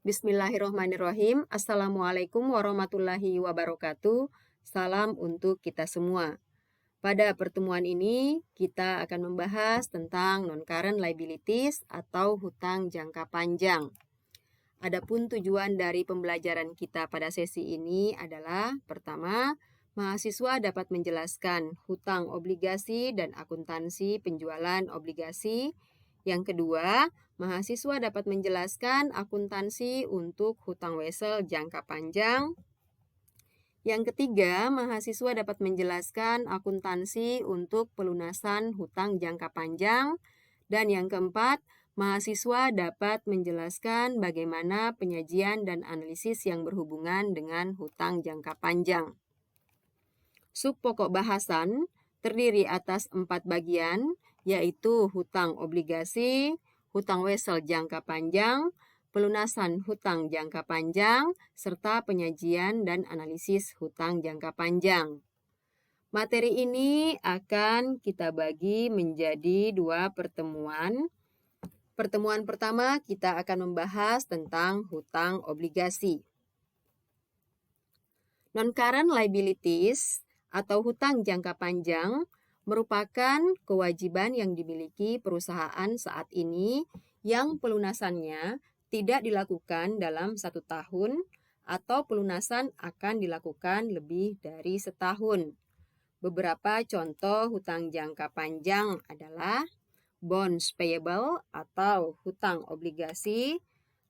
Bismillahirrohmanirrohim. Assalamualaikum warahmatullahi wabarakatuh. Salam untuk kita semua. Pada pertemuan ini, kita akan membahas tentang non-current liabilities atau hutang jangka panjang. Adapun tujuan dari pembelajaran kita pada sesi ini adalah, pertama, mahasiswa dapat menjelaskan hutang obligasi dan akuntansi penjualan obligasi. Yang kedua, mahasiswa dapat menjelaskan akuntansi untuk hutang wesel jangka panjang. Yang ketiga, mahasiswa dapat menjelaskan akuntansi untuk pelunasan hutang jangka panjang. Dan yang keempat, mahasiswa dapat menjelaskan bagaimana penyajian dan analisis yang berhubungan dengan hutang jangka panjang. Subpokok bahasan terdiri atas 4 bagian, yaitu hutang obligasi, hutang wesel jangka panjang, pelunasan hutang jangka panjang, serta penyajian dan analisis hutang jangka panjang. Materi ini akan kita bagi menjadi 2 pertemuan. Pertemuan pertama kita akan membahas tentang hutang obligasi. Non-current liabilities atau hutang jangka panjang merupakan kewajiban yang dimiliki perusahaan saat ini yang pelunasannya tidak dilakukan dalam 1 tahun atau pelunasan akan dilakukan lebih dari setahun. Beberapa contoh hutang jangka panjang adalah bonds payable atau hutang obligasi,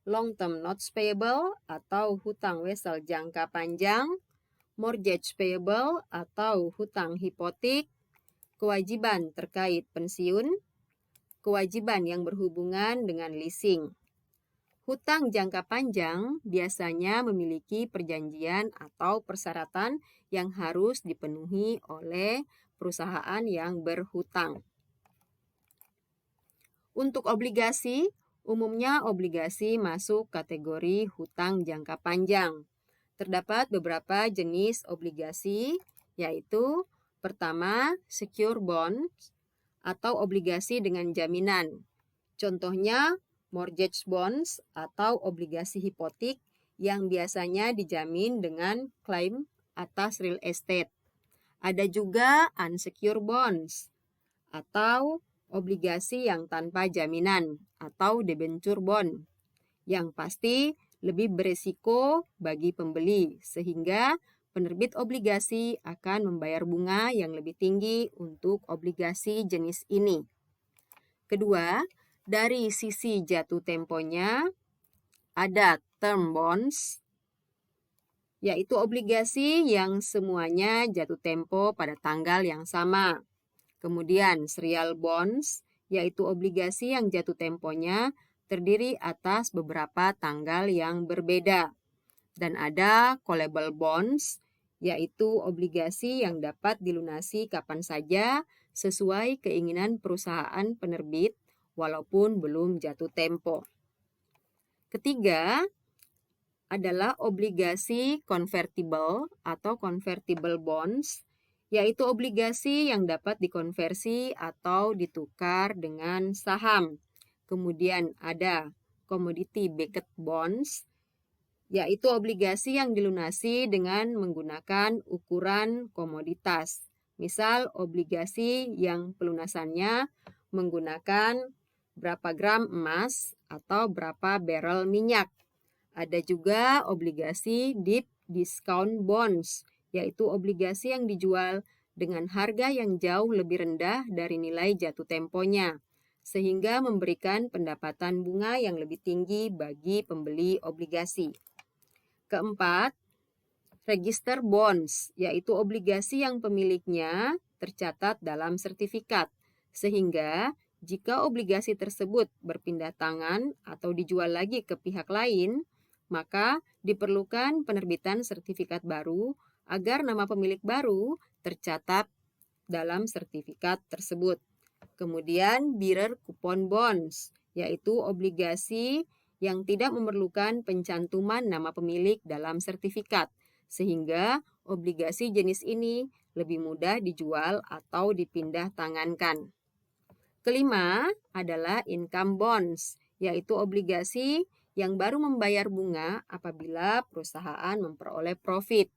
long-term notes payable atau hutang wesel jangka panjang, mortgage payable atau hutang hipotek, kewajiban terkait pensiun, kewajiban yang berhubungan dengan leasing. Hutang jangka panjang biasanya memiliki perjanjian atau persyaratan yang harus dipenuhi oleh perusahaan yang berhutang. Untuk obligasi, umumnya obligasi masuk kategori hutang jangka panjang. Terdapat beberapa jenis obligasi, yaitu pertama, secure bonds atau obligasi dengan jaminan. Contohnya, mortgage bonds atau obligasi hipotek yang biasanya dijamin dengan klaim atas real estate. Ada juga unsecured bonds atau obligasi yang tanpa jaminan atau debenture bond. Yang pasti lebih beresiko bagi pembeli, sehingga penerbit obligasi akan membayar bunga yang lebih tinggi untuk obligasi jenis ini. Kedua, dari sisi jatuh temponya, ada term bonds, yaitu obligasi yang semuanya jatuh tempo pada tanggal yang sama. Kemudian serial bonds, yaitu obligasi yang jatuh temponya terdiri atas beberapa tanggal yang berbeda. Dan ada callable bonds, yaitu obligasi yang dapat dilunasi kapan saja sesuai keinginan perusahaan penerbit walaupun belum jatuh tempo. Ketiga adalah obligasi convertible atau convertible bonds, yaitu obligasi yang dapat dikonversi atau ditukar dengan saham. Kemudian ada commodity backed bonds, yaitu obligasi yang dilunasi dengan menggunakan ukuran komoditas. Misal obligasi yang pelunasannya menggunakan berapa gram emas atau berapa barrel minyak. Ada juga obligasi deep discount bonds, yaitu obligasi yang dijual dengan harga yang jauh lebih rendah dari nilai jatuh temponya, sehingga memberikan pendapatan bunga yang lebih tinggi bagi pembeli obligasi. Keempat, register bonds, yaitu obligasi yang pemiliknya tercatat dalam sertifikat, sehingga jika obligasi tersebut berpindah tangan atau dijual lagi ke pihak lain, maka diperlukan penerbitan sertifikat baru agar nama pemilik baru tercatat dalam sertifikat tersebut. Kemudian bearer coupon bonds, yaitu obligasi yang tidak memerlukan pencantuman nama pemilik dalam sertifikat, sehingga obligasi jenis ini lebih mudah dijual atau dipindah tangankan. Kelima adalah income bonds, yaitu obligasi yang baru membayar bunga apabila perusahaan memperoleh profit.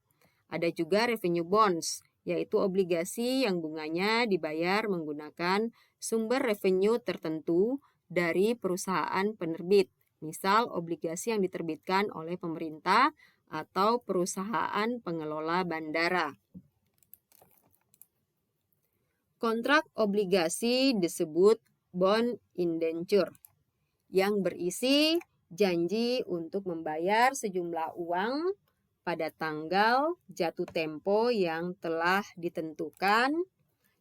Ada juga revenue bonds, yaitu obligasi yang bunganya dibayar menggunakan sumber revenue tertentu dari perusahaan penerbit. Misal obligasi yang diterbitkan oleh pemerintah atau perusahaan pengelola bandara. Kontrak obligasi disebut bond indenture yang berisi janji untuk membayar sejumlah uang pada tanggal jatuh tempo yang telah ditentukan,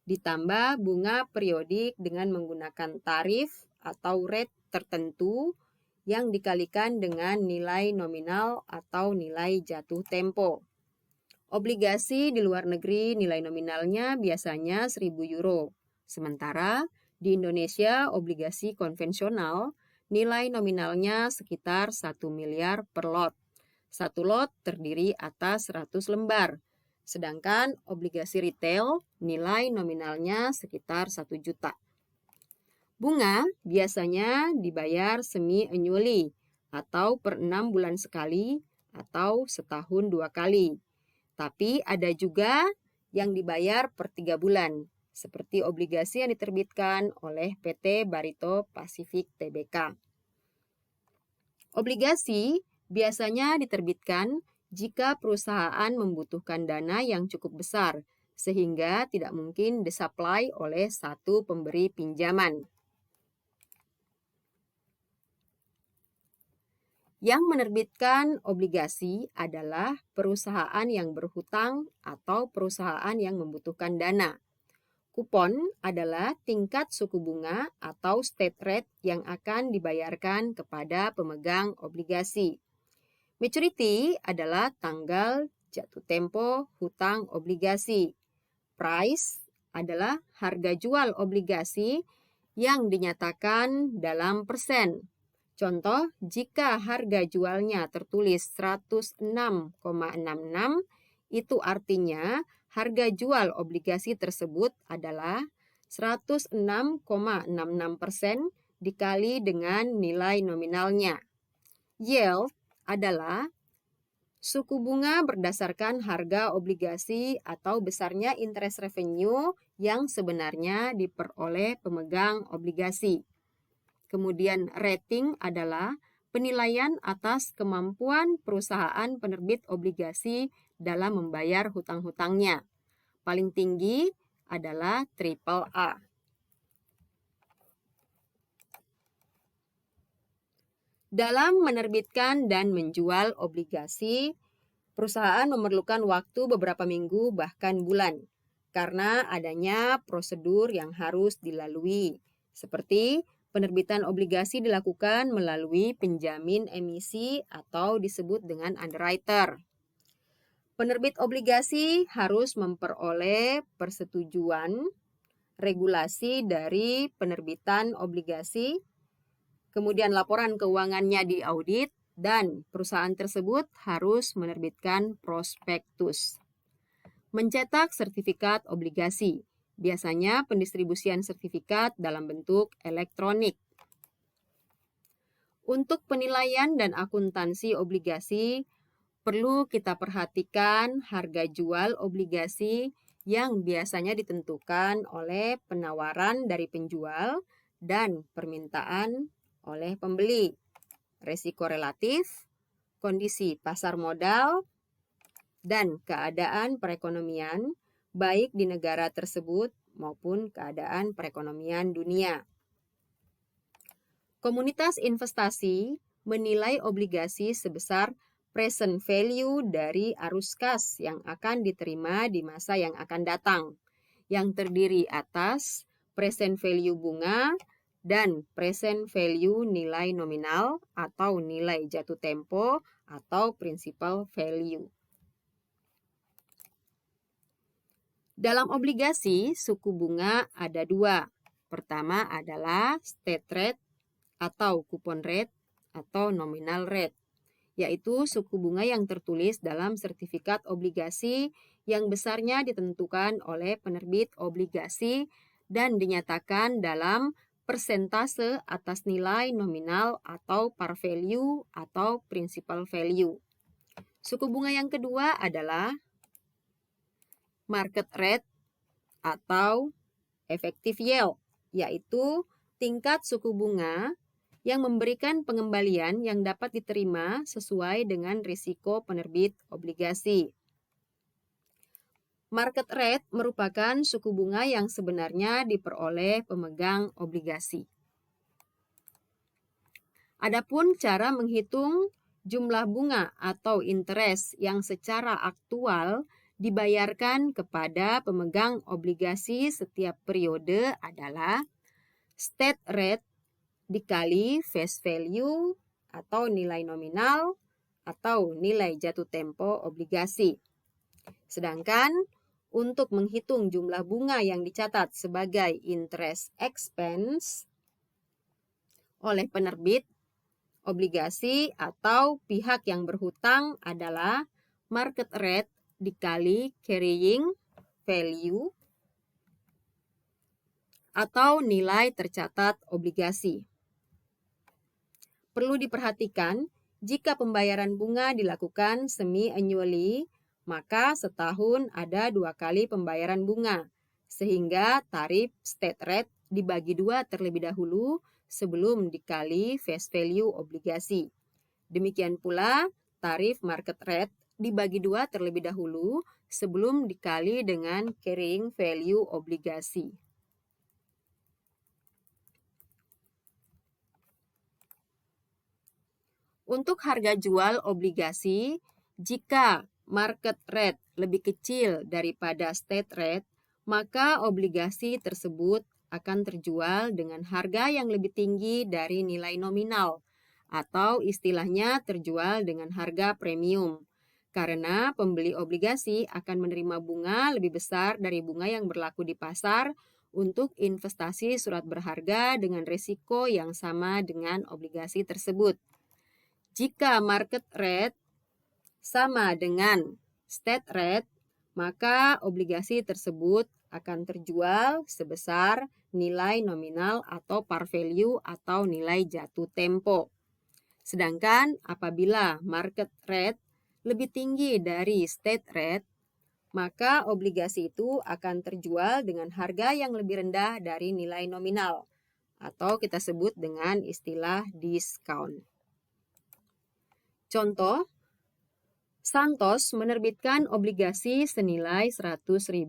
ditambah bunga periodik dengan menggunakan tarif atau rate tertentu yang dikalikan dengan nilai nominal atau nilai jatuh tempo. Obligasi di luar negeri nilai nominalnya biasanya 1.000 euro. Sementara di Indonesia obligasi konvensional nilai nominalnya sekitar 1 miliar per lot. Satu lot terdiri atas 100 lembar. Sedangkan obligasi retail nilai nominalnya sekitar 1 juta. Bunga biasanya dibayar semi-annually atau per 6 bulan sekali atau setahun 2 kali. Tapi ada juga yang dibayar per 3 bulan, seperti obligasi yang diterbitkan oleh PT Barito Pacific Tbk. Obligasi biasanya diterbitkan jika perusahaan membutuhkan dana yang cukup besar, sehingga tidak mungkin disuplai oleh satu pemberi pinjaman. Yang menerbitkan obligasi adalah perusahaan yang berhutang atau perusahaan yang membutuhkan dana. Kupon adalah tingkat suku bunga atau state rate yang akan dibayarkan kepada pemegang obligasi. Maturity adalah tanggal jatuh tempo hutang obligasi. Price adalah harga jual obligasi yang dinyatakan dalam persen. Contoh, jika harga jualnya tertulis 106,66, itu artinya harga jual obligasi tersebut adalah 106,66% dikali dengan nilai nominalnya. Yield adalah suku bunga berdasarkan harga obligasi atau besarnya interest revenue yang sebenarnya diperoleh pemegang obligasi. Kemudian rating adalah penilaian atas kemampuan perusahaan penerbit obligasi dalam membayar hutang-hutangnya. Paling tinggi adalah AAA. Dalam menerbitkan dan menjual obligasi, perusahaan memerlukan waktu beberapa minggu bahkan bulan karena adanya prosedur yang harus dilalui, seperti penerbitan obligasi dilakukan melalui penjamin emisi atau disebut dengan underwriter. Penerbit obligasi harus memperoleh persetujuan regulasi dari penerbitan obligasi, kemudian laporan keuangannya diaudit, dan perusahaan tersebut harus menerbitkan prospektus. Mencetak sertifikat obligasi. Biasanya pendistribusian sertifikat dalam bentuk elektronik. Untuk penilaian dan akuntansi obligasi, perlu kita perhatikan harga jual obligasi yang biasanya ditentukan oleh penawaran dari penjual dan permintaan oleh pembeli. Resiko relatif, kondisi pasar modal, dan keadaan perekonomian baik di negara tersebut maupun keadaan perekonomian dunia. Komunitas investasi menilai obligasi sebesar present value dari arus kas yang akan diterima di masa yang akan datang, yang terdiri atas present value bunga dan present value nilai nominal atau nilai jatuh tempo atau principal value. Dalam obligasi, suku bunga ada dua. Pertama adalah state rate atau coupon rate atau nominal rate, yaitu suku bunga yang tertulis dalam sertifikat obligasi yang besarnya ditentukan oleh penerbit obligasi dan dinyatakan dalam persentase atas nilai nominal atau par value atau principal value. Suku bunga yang kedua adalah market rate atau effective yield, yaitu tingkat suku bunga yang memberikan pengembalian yang dapat diterima sesuai dengan risiko penerbit obligasi. Market rate merupakan suku bunga yang sebenarnya diperoleh pemegang obligasi. Adapun cara menghitung jumlah bunga atau interest yang secara aktual dibayarkan kepada pemegang obligasi setiap periode adalah state rate dikali face value atau nilai nominal atau nilai jatuh tempo obligasi. Sedangkan untuk menghitung jumlah bunga yang dicatat sebagai interest expense oleh penerbit obligasi atau pihak yang berhutang adalah market rate dikali carrying value atau nilai tercatat obligasi. Perlu diperhatikan, jika pembayaran bunga dilakukan semi-annually, maka setahun ada 2 kali pembayaran bunga, sehingga tarif state rate dibagi 2 terlebih dahulu sebelum dikali face value obligasi. Demikian pula tarif market rate dibagi 2 terlebih dahulu sebelum dikali dengan carrying value obligasi. Untuk harga jual obligasi, jika market rate lebih kecil daripada state rate, maka obligasi tersebut akan terjual dengan harga yang lebih tinggi dari nilai nominal, atau istilahnya terjual dengan harga premium. Karena pembeli obligasi akan menerima bunga lebih besar dari bunga yang berlaku di pasar untuk investasi surat berharga dengan risiko yang sama dengan obligasi tersebut. Jika market rate sama dengan state rate, maka obligasi tersebut akan terjual sebesar nilai nominal atau par value atau nilai jatuh tempo. Sedangkan apabila market rate lebih tinggi dari state rate, maka obligasi itu akan terjual dengan harga yang lebih rendah dari nilai nominal, atau kita sebut dengan istilah diskon. Contoh, Santos menerbitkan obligasi senilai $100.000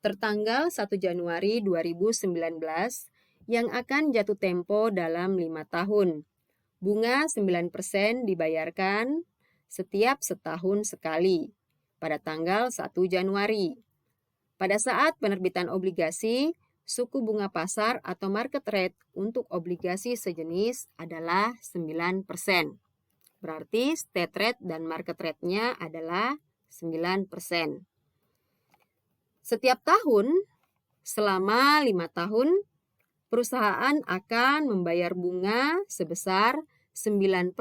tertanggal 1 Januari 2019 yang akan jatuh tempo dalam 5 tahun. Bunga 9% dibayarkan setiap setahun sekali pada tanggal 1 Januari. Pada saat penerbitan obligasi, suku bunga pasar atau market rate untuk obligasi sejenis adalah 9%. Berarti state rate dan market rate-nya adalah 9%. Setiap tahun, selama 5 tahun, perusahaan akan membayar bunga sebesar 9%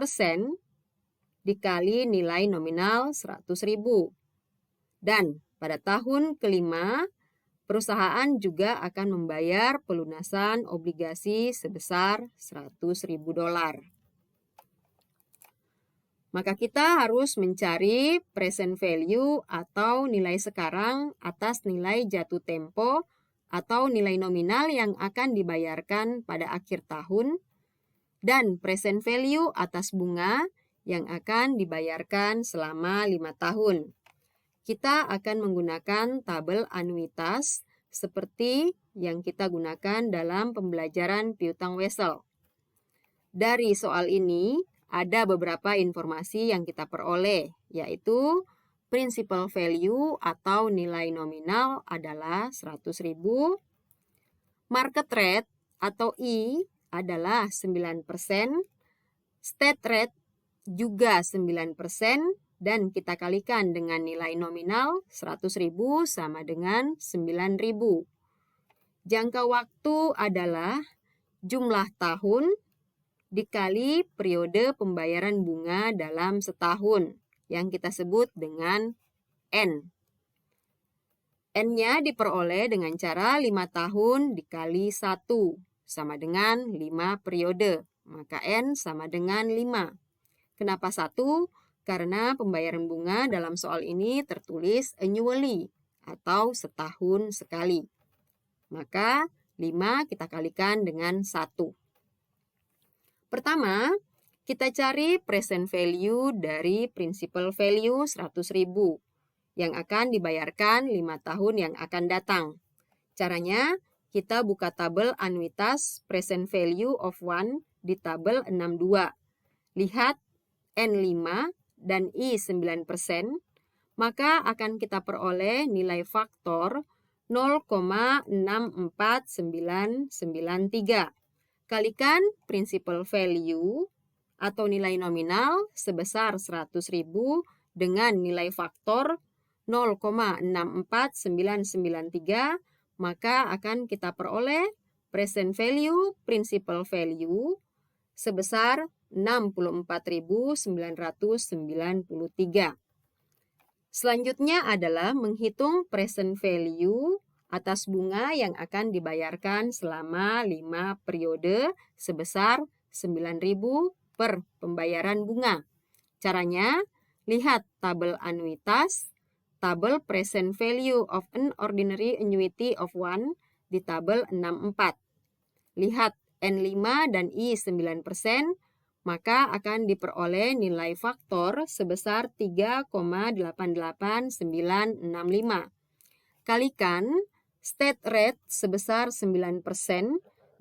dikali nilai nominal 100.000. Dan pada tahun kelima, perusahaan juga akan membayar pelunasan obligasi sebesar $100.000. Maka kita harus mencari present value atau nilai sekarang atas nilai jatuh tempo atau nilai nominal yang akan dibayarkan pada akhir tahun dan present value atas bunga yang akan dibayarkan selama 5 tahun. Kita akan menggunakan tabel anuitas seperti yang kita gunakan dalam pembelajaran piutang wesel. Dari soal ini, ada beberapa informasi yang kita peroleh, yaitu principal value atau nilai nominal adalah 100.000, market rate atau I adalah 9%, state rate juga 9%, dan kita kalikan dengan nilai nominal 100.000 sama dengan 9.000. Jangka waktu adalah jumlah tahun dikali periode pembayaran bunga dalam setahun yang kita sebut dengan N. N-nya diperoleh dengan cara 5 tahun dikali 1, sama dengan 5 periode, maka N sama dengan 5. Kenapa 1? Karena pembayaran bunga dalam soal ini tertulis annually atau setahun sekali. Maka 5 kita kalikan dengan 1. Pertama, kita cari present value dari principal value 100.000 yang akan dibayarkan 5 tahun yang akan datang. Caranya, kita buka tabel anuitas present value of 1 di tabel 62. Lihat N5 dan I 9%, maka akan kita peroleh nilai faktor 0,64993. Kalikan principal value atau nilai nominal sebesar 100.000 dengan nilai faktor 0,64993, maka akan kita peroleh present value principal value sebesar 64.993. Selanjutnya adalah menghitung present value atas bunga yang akan dibayarkan selama 5 periode sebesar 9.000 per pembayaran bunga. Caranya, lihat tabel anuitas, tabel present value of an ordinary annuity of 1 di tabel 64. Lihat N5 dan I 9%, maka akan diperoleh nilai faktor sebesar 3,88965. Kalikan state rate sebesar 9%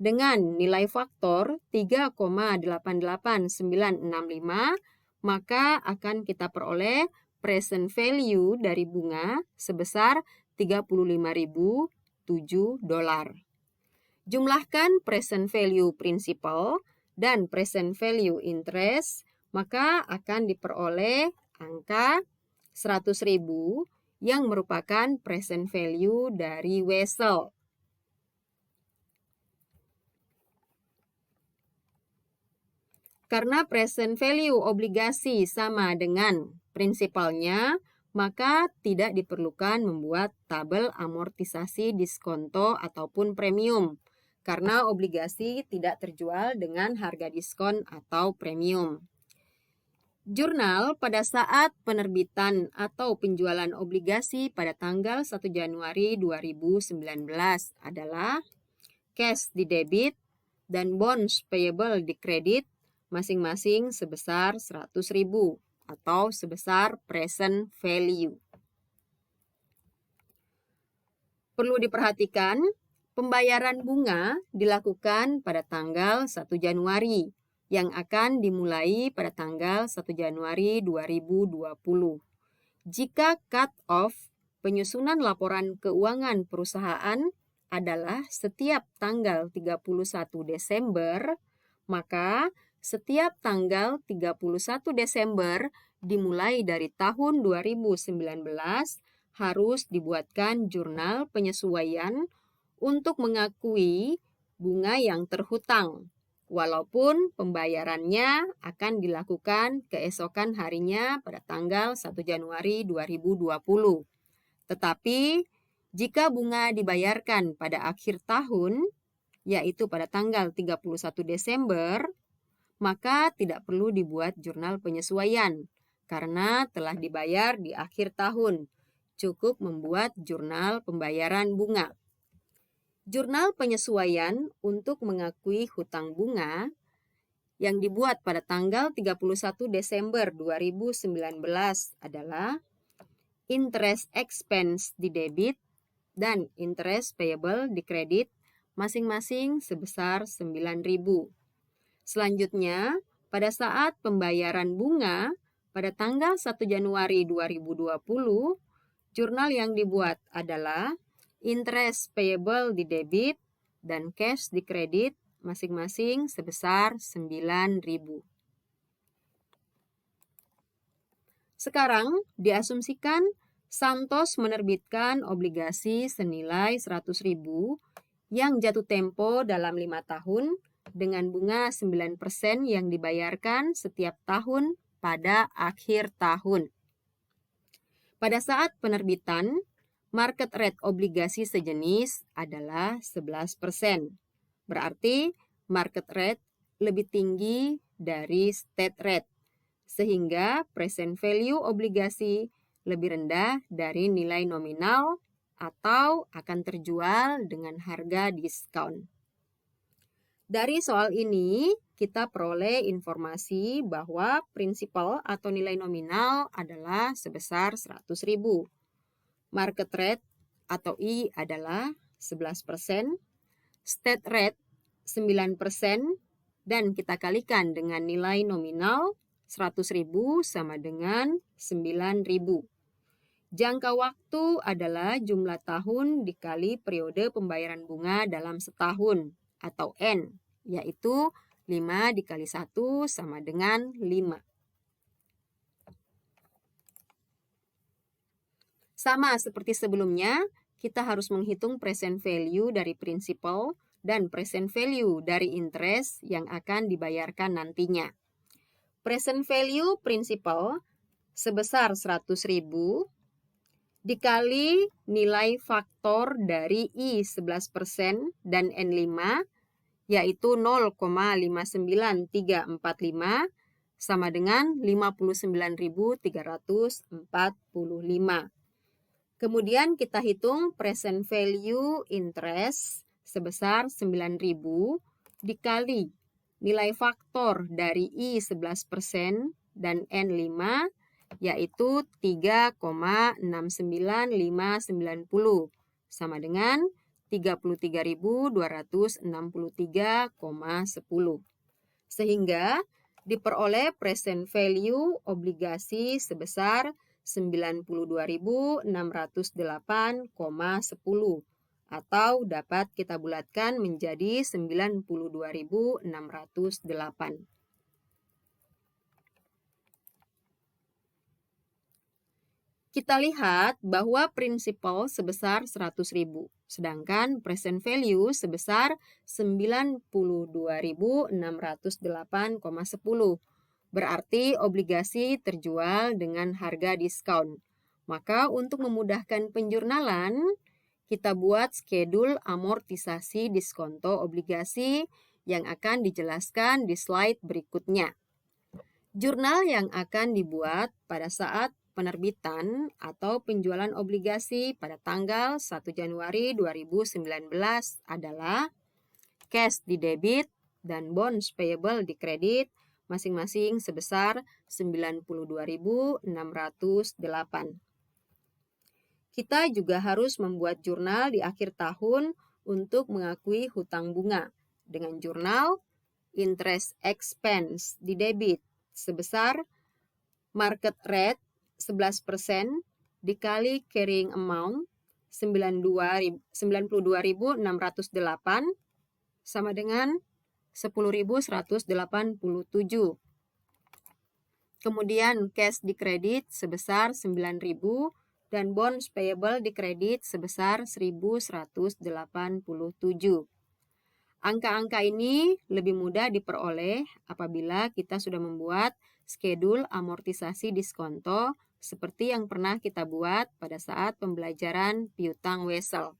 dengan nilai faktor 3,88965, maka akan kita peroleh present value dari bunga sebesar $35.007. Jumlahkan present value principal dan present value interest, maka akan diperoleh angka 100.000 yang merupakan present value dari Wesel. Karena present value obligasi sama dengan prinsipalnya, maka tidak diperlukan membuat tabel amortisasi diskonto ataupun premium, karena obligasi tidak terjual dengan harga diskon atau premium. Jurnal pada saat penerbitan atau penjualan obligasi pada tanggal 1 Januari 2019 adalah cash di debit dan bonds payable di kredit masing-masing sebesar 100.000 atau sebesar present value. Perlu diperhatikan, pembayaran bunga dilakukan pada tanggal 1 Januari yang akan dimulai pada tanggal 1 Januari 2020. Jika cut-off penyusunan laporan keuangan perusahaan adalah setiap tanggal 31 Desember, maka setiap tanggal 31 Desember dimulai dari tahun 2019 harus dibuatkan jurnal penyesuaian untuk mengakui bunga yang terhutang, walaupun pembayarannya akan dilakukan keesokan harinya pada tanggal 1 Januari 2020. Tetapi, jika bunga dibayarkan pada akhir tahun, yaitu pada tanggal 31 Desember, maka tidak perlu dibuat jurnal penyesuaian, karena telah dibayar di akhir tahun. Cukup membuat jurnal pembayaran bunga. Jurnal penyesuaian untuk mengakui hutang bunga yang dibuat pada tanggal 31 Desember 2019 adalah interest expense di debit dan interest payable di kredit masing-masing sebesar 9.000. Selanjutnya, pada saat pembayaran bunga pada tanggal 1 Januari 2020, jurnal yang dibuat adalah interest payable di debit dan cash di kredit masing-masing sebesar 9.000. Sekarang diasumsikan Santos menerbitkan obligasi senilai 100.000 yang jatuh tempo dalam 5 tahun dengan bunga 9% yang dibayarkan setiap tahun pada akhir tahun. Pada saat penerbitan, market rate obligasi sejenis adalah 11%. Berarti market rate lebih tinggi dari state rate, sehingga present value obligasi lebih rendah dari nilai nominal atau akan terjual dengan harga diskon. Dari soal ini, kita peroleh informasi bahwa prinsipal atau nilai nominal adalah sebesar 100.000. Market rate atau I adalah 11%, state rate 9%, dan kita kalikan dengan nilai nominal 100.000 sama dengan 9.000. Jangka waktu adalah jumlah tahun dikali periode pembayaran bunga dalam setahun atau N, yaitu 5 dikali 1 sama dengan 5. Sama seperti sebelumnya, kita harus menghitung present value dari principal dan present value dari interest yang akan dibayarkan nantinya. Present value principal sebesar 100.000 dikali nilai faktor dari I 11% dan N5, yaitu 0,59345 sama dengan 59.345. Kemudian kita hitung present value interest sebesar 9.000 dikali nilai faktor dari I 11% dan N5, yaitu 3,69590 sama dengan 33.263,10. Sehingga diperoleh present value obligasi sebesar 92.608,10 atau dapat kita bulatkan menjadi 92.608. Kita lihat bahwa prinsipal sebesar 100.000, sedangkan present value sebesar 92.608,10. Berarti obligasi terjual dengan harga diskon. Maka untuk memudahkan penjurnalan, kita buat skedul amortisasi diskonto obligasi yang akan dijelaskan di slide berikutnya. Jurnal yang akan dibuat pada saat penerbitan atau penjualan obligasi pada tanggal 1 Januari 2019 adalah cash di debit dan bonds payable di kredit masing-masing sebesar 92.608. Kita juga harus membuat jurnal di akhir tahun untuk mengakui hutang bunga dengan jurnal interest expense di debit sebesar market rate 11% dikali carrying amount 92.608 sama dengan 10.187. Kemudian cash di kredit sebesar 9.000 dan bonds payable di kredit sebesar 1.187. Angka-angka ini lebih mudah diperoleh apabila kita sudah membuat skedul amortisasi diskonto seperti yang pernah kita buat pada saat pembelajaran piutang wesel.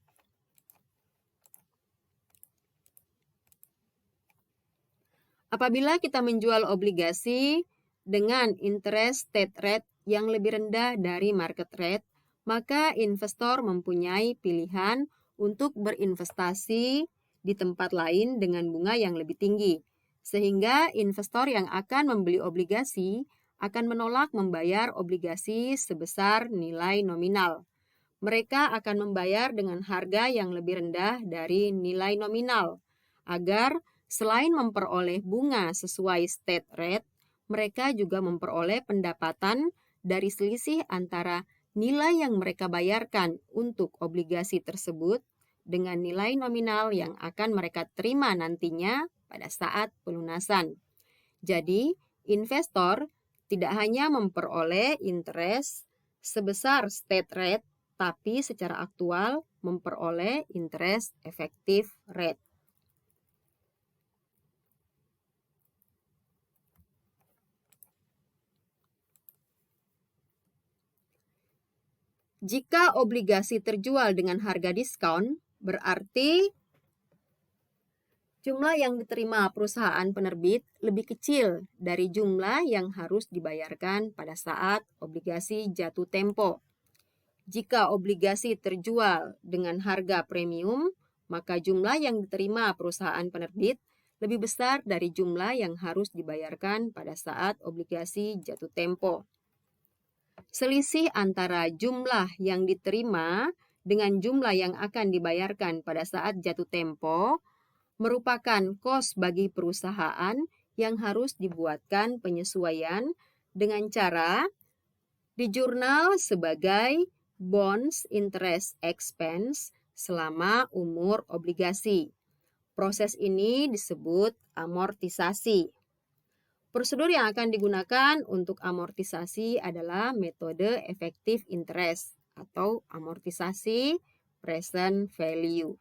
Apabila kita menjual obligasi dengan interest state rate yang lebih rendah dari market rate, maka investor mempunyai pilihan untuk berinvestasi di tempat lain dengan bunga yang lebih tinggi. Sehingga investor yang akan membeli obligasi akan menolak membayar obligasi sebesar nilai nominal. Mereka akan membayar dengan harga yang lebih rendah dari nilai nominal, agar selain memperoleh bunga sesuai state rate, mereka juga memperoleh pendapatan dari selisih antara nilai yang mereka bayarkan untuk obligasi tersebut dengan nilai nominal yang akan mereka terima nantinya pada saat pelunasan. Jadi, investor tidak hanya memperoleh interest sebesar state rate, tapi secara aktual memperoleh interest effective rate. Jika obligasi terjual dengan harga diskon, berarti Jumlah yang diterima perusahaan penerbit lebih kecil dari jumlah yang harus dibayarkan pada saat obligasi jatuh tempo. Jika obligasi terjual dengan harga premium, maka jumlah yang diterima perusahaan penerbit lebih besar dari jumlah yang harus dibayarkan pada saat obligasi jatuh tempo. Selisih antara jumlah yang diterima dengan jumlah yang akan dibayarkan pada saat jatuh tempo merupakan kos bagi perusahaan yang harus dibuatkan penyesuaian dengan cara dijurnal sebagai bonds interest expense selama umur obligasi. Proses ini disebut amortisasi. Prosedur yang akan digunakan untuk amortisasi adalah metode effective interest atau amortisasi present value.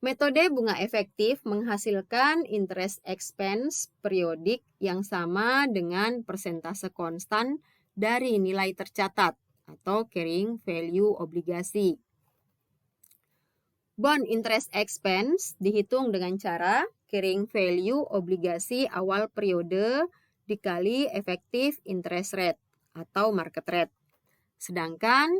Metode bunga efektif menghasilkan interest expense periodik yang sama dengan persentase konstan dari nilai tercatat atau carrying value obligasi. Bond interest expense dihitung dengan cara carrying value obligasi awal periode dikali effective interest rate atau market rate. Sedangkan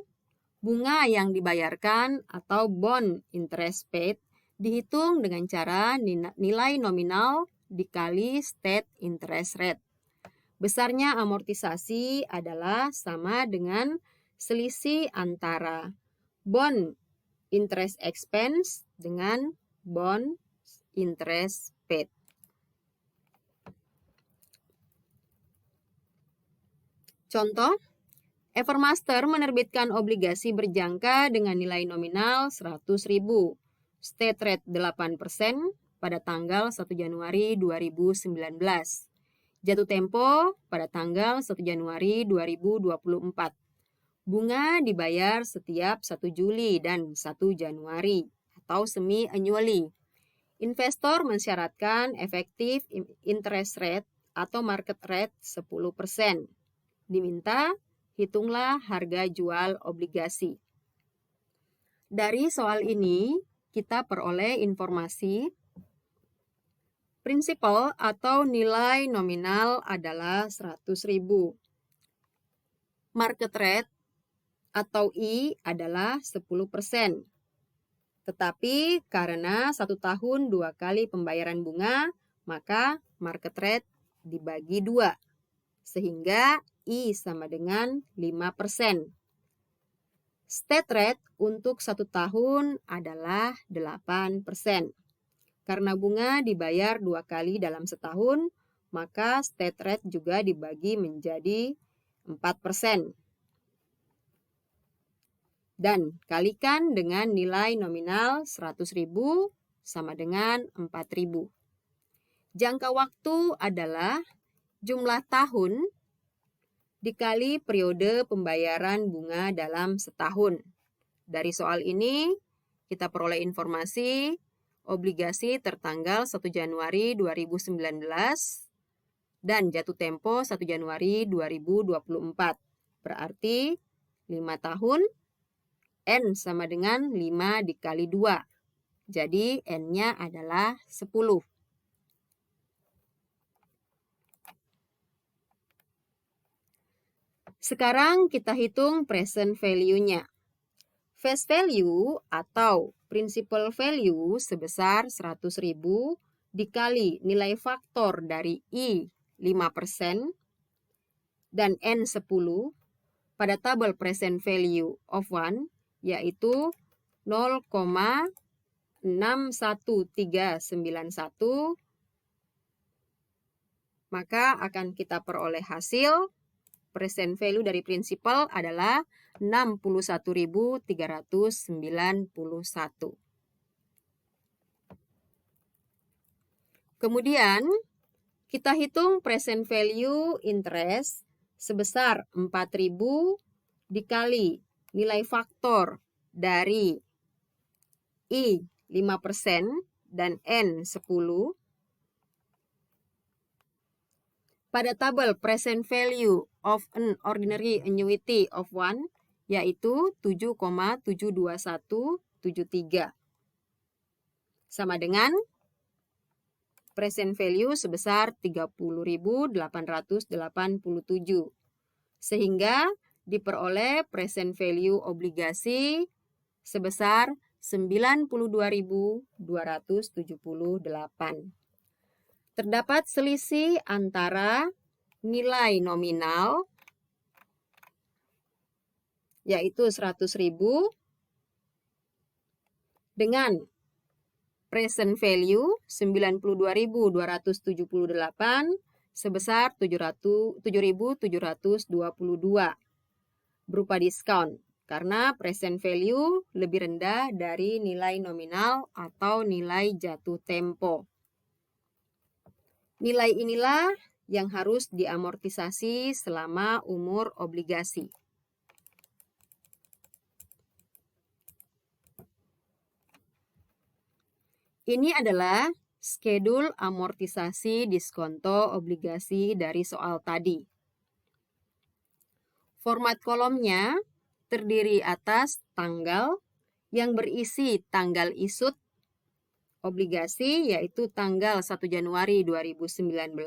bunga yang dibayarkan atau bond interest paid dihitung dengan cara nilai nominal dikali state interest rate. Besarnya amortisasi adalah sama dengan selisih antara bond interest expense dengan bond interest paid. Contoh, Evermaster menerbitkan obligasi berjangka dengan nilai nominal 100.000, state rate 8% pada tanggal 1 Januari 2019. Jatuh tempo pada tanggal 1 Januari 2024. Bunga dibayar setiap 1 Juli dan 1 Januari atau semi-annually. Investor mensyaratkan effective interest rate atau market rate 10%. Diminta, hitunglah harga jual obligasi. Dari soal ini, kita peroleh informasi prinsipal atau nilai nominal adalah 100.000. Market rate atau I adalah 10%. Tetapi karena 1 tahun 2 kali pembayaran bunga, maka market rate dibagi 2. Sehingga I sama dengan 5%. State rate untuk 1 tahun adalah 8%. Karena bunga dibayar 2 kali dalam setahun, maka state rate juga dibagi menjadi 4%. Dan kalikan dengan nilai nominal 100.000 sama dengan 4.000. Jangka waktu adalah jumlah tahun dikali periode pembayaran bunga dalam setahun. Dari soal ini, kita peroleh informasi obligasi tertanggal 1 Januari 2019 dan jatuh tempo 1 Januari 2024. Berarti 5 tahun, N sama dengan 5 dikali 2. Jadi N-nya adalah 10. Sekarang kita hitung present value-nya. Face value atau principal value sebesar 100.000 dikali nilai faktor dari I 5% dan N 10 pada tabel present value of 1 yaitu 0,61391, maka akan kita peroleh hasil present value dari prinsipal adalah 61.391. Kemudian kita hitung present value interest sebesar 4.000 dikali nilai faktor dari I 5% dan N 10 pada tabel present value of an ordinary annuity of 1 yaitu 7,721 73. Sama dengan present value sebesar 30.887. Sehingga diperoleh present value obligasi sebesar 92.278. Terdapat selisih antara nilai nominal yaitu 100.000 dengan present value 92.278 sebesar 7.722 berupa diskon karena present value lebih rendah dari nilai nominal atau nilai jatuh tempo. Nilai inilah yang harus diamortisasi selama umur obligasi. Ini adalah skedul amortisasi diskonto obligasi dari soal tadi. Format kolomnya terdiri atas tanggal yang berisi tanggal isut obligasi yaitu tanggal 1 Januari 2019,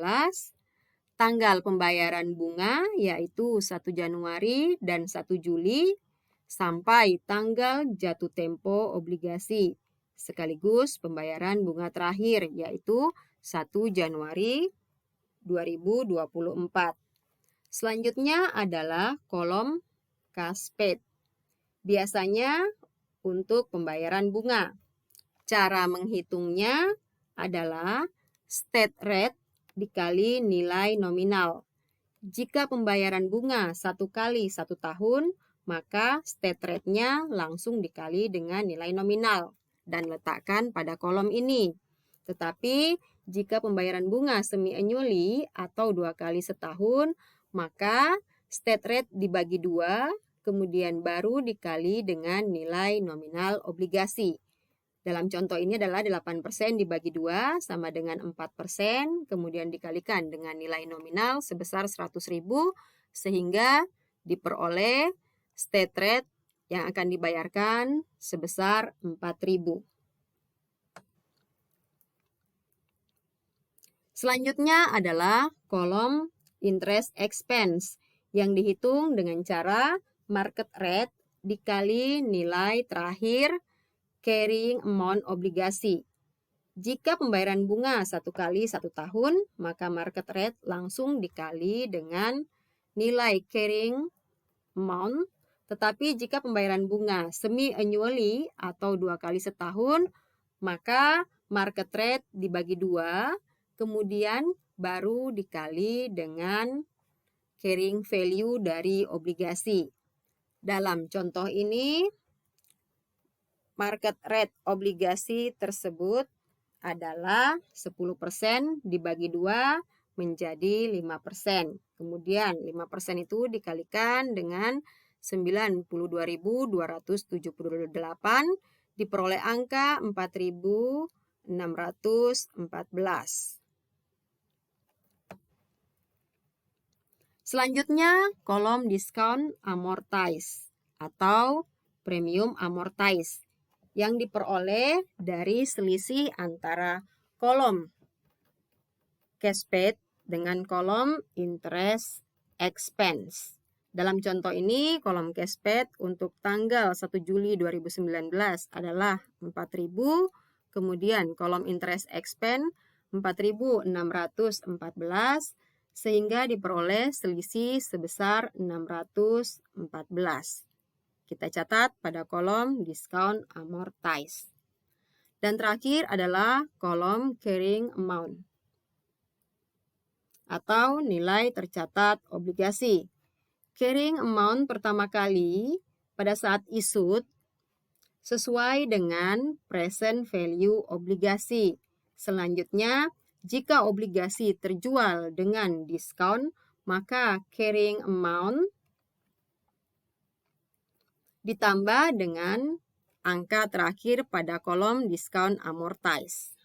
tanggal pembayaran bunga yaitu 1 Januari dan 1 Juli, sampai tanggal jatuh tempo obligasi sekaligus pembayaran bunga terakhir yaitu 1 Januari 2024. Selanjutnya adalah kolom cash paid. Biasanya untuk pembayaran bunga. Cara menghitungnya adalah state rate dikali nilai nominal. Jika pembayaran bunga 1 kali 1 tahun, maka state rate-nya langsung dikali dengan nilai nominal dan letakkan pada kolom ini. Tetapi jika pembayaran bunga semi-annually atau 2 kali setahun, maka state rate dibagi 2, kemudian baru dikali dengan nilai nominal obligasi. Dalam contoh ini adalah 8% dibagi 2 sama dengan 4%, kemudian dikalikan dengan nilai nominal sebesar 100.000 sehingga diperoleh state rate yang akan dibayarkan sebesar 4.000. Selanjutnya adalah kolom interest expense yang dihitung dengan cara market rate dikali nilai terakhir carrying amount obligasi. Jika pembayaran bunga 1 kali 1 tahun, maka market rate langsung dikali dengan nilai carrying amount. Tetapi jika pembayaran bunga semi-annually atau 2 kali setahun, maka market rate dibagi 2, kemudian baru dikali dengan carrying value dari obligasi. Dalam contoh ini, market rate obligasi tersebut adalah 10% dibagi 2 menjadi 5%. Kemudian 5% itu dikalikan dengan 92.278 diperoleh angka 4.614. Selanjutnya kolom discount amortize atau premium amortize yang diperoleh dari selisih antara kolom cash paid dengan kolom interest expense. Dalam contoh ini, kolom cash paid untuk tanggal 1 Juli 2019 adalah 4.000, kemudian kolom interest expense 4.614, sehingga diperoleh selisih sebesar 614. Kita catat pada kolom discount amortize. Dan terakhir adalah kolom carrying amount atau nilai tercatat obligasi. Carrying amount pertama kali pada saat issued sesuai dengan present value obligasi. Selanjutnya, jika obligasi terjual dengan diskon, maka carrying amount ditambah dengan angka terakhir pada kolom discount amortize.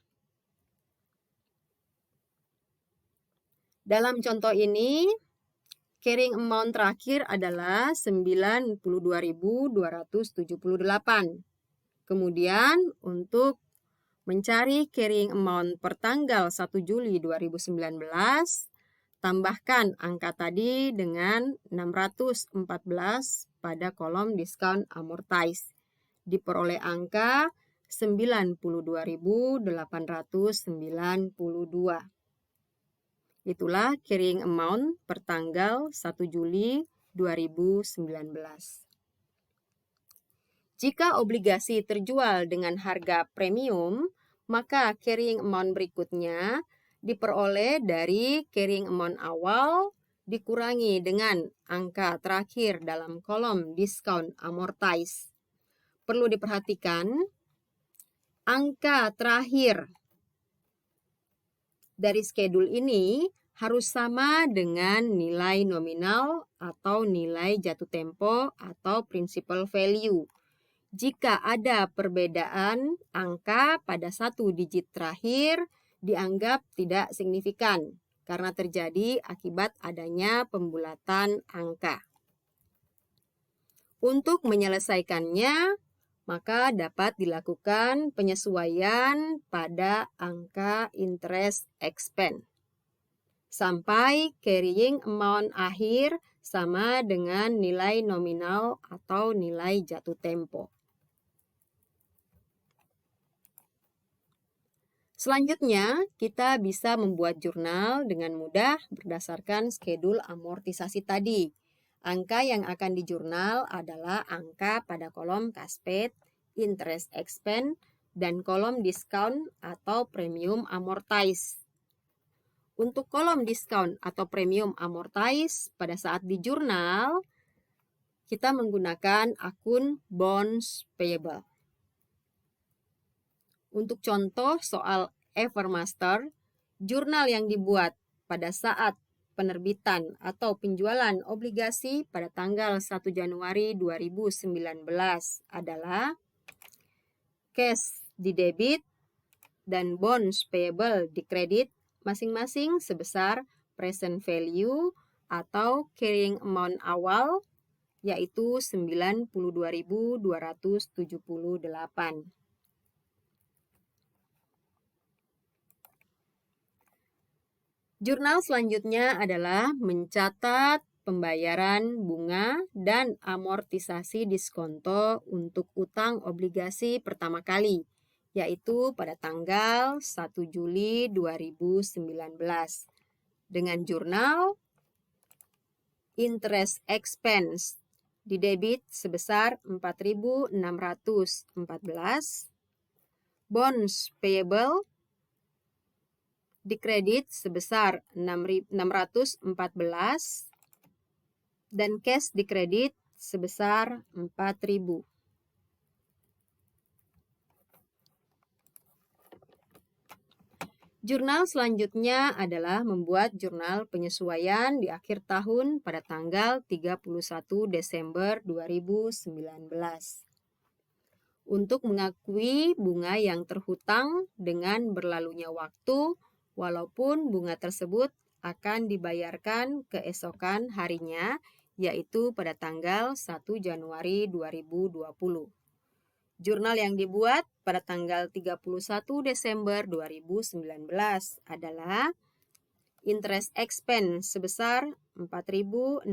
Dalam contoh ini, carrying amount terakhir adalah 92.278. Kemudian untuk mencari carrying amount per tanggal 1 Juli 2019, tambahkan angka tadi dengan 614 pada kolom diskon amortize. Diperoleh angka 92.892. Itulah carrying amount per tanggal 1 Juli 2019. Jika obligasi terjual dengan harga premium, maka carrying amount berikutnya diperoleh dari carrying amount awal dikurangi dengan angka terakhir dalam kolom discount amortize. Perlu diperhatikan, angka terakhir dari schedule ini harus sama dengan nilai nominal atau nilai jatuh tempo atau principal value. Jika ada perbedaan angka pada satu digit terakhir, dianggap tidak signifikan karena terjadi akibat adanya pembulatan angka. Untuk menyelesaikannya, maka dapat dilakukan penyesuaian pada angka interest expense sampai carrying amount akhir sama dengan nilai nominal atau nilai jatuh tempo. Selanjutnya, kita bisa membuat jurnal dengan mudah berdasarkan schedule amortisasi tadi. Angka yang akan dijurnal adalah angka pada kolom cash paid, interest expense, dan kolom discount atau premium amortize. Untuk kolom discount atau premium amortize, pada saat dijurnal, kita menggunakan akun bonds payable. Untuk contoh soal Evermaster, jurnal yang dibuat pada saat penerbitan atau penjualan obligasi pada tanggal 1 Januari 2019 adalah cash di debit dan bonds payable di kredit masing-masing sebesar present value atau carrying amount awal yaitu 92.278. Jurnal selanjutnya adalah mencatat pembayaran bunga dan amortisasi diskonto untuk utang obligasi pertama kali, yaitu pada tanggal 1 Juli 2019. Dengan jurnal interest expense di debit sebesar 4.614, bonds payable di kredit sebesar 614 dan cash di kredit sebesar 4.000. Jurnal selanjutnya adalah membuat jurnal penyesuaian di akhir tahun pada tanggal 31 Desember 2019. Untuk mengakui bunga yang terhutang dengan berlalunya waktu, walaupun bunga tersebut akan dibayarkan keesokan harinya, yaitu pada tanggal 1 Januari 2020. Jurnal yang dibuat pada tanggal 31 Desember 2019 adalah interest expense sebesar 4.645,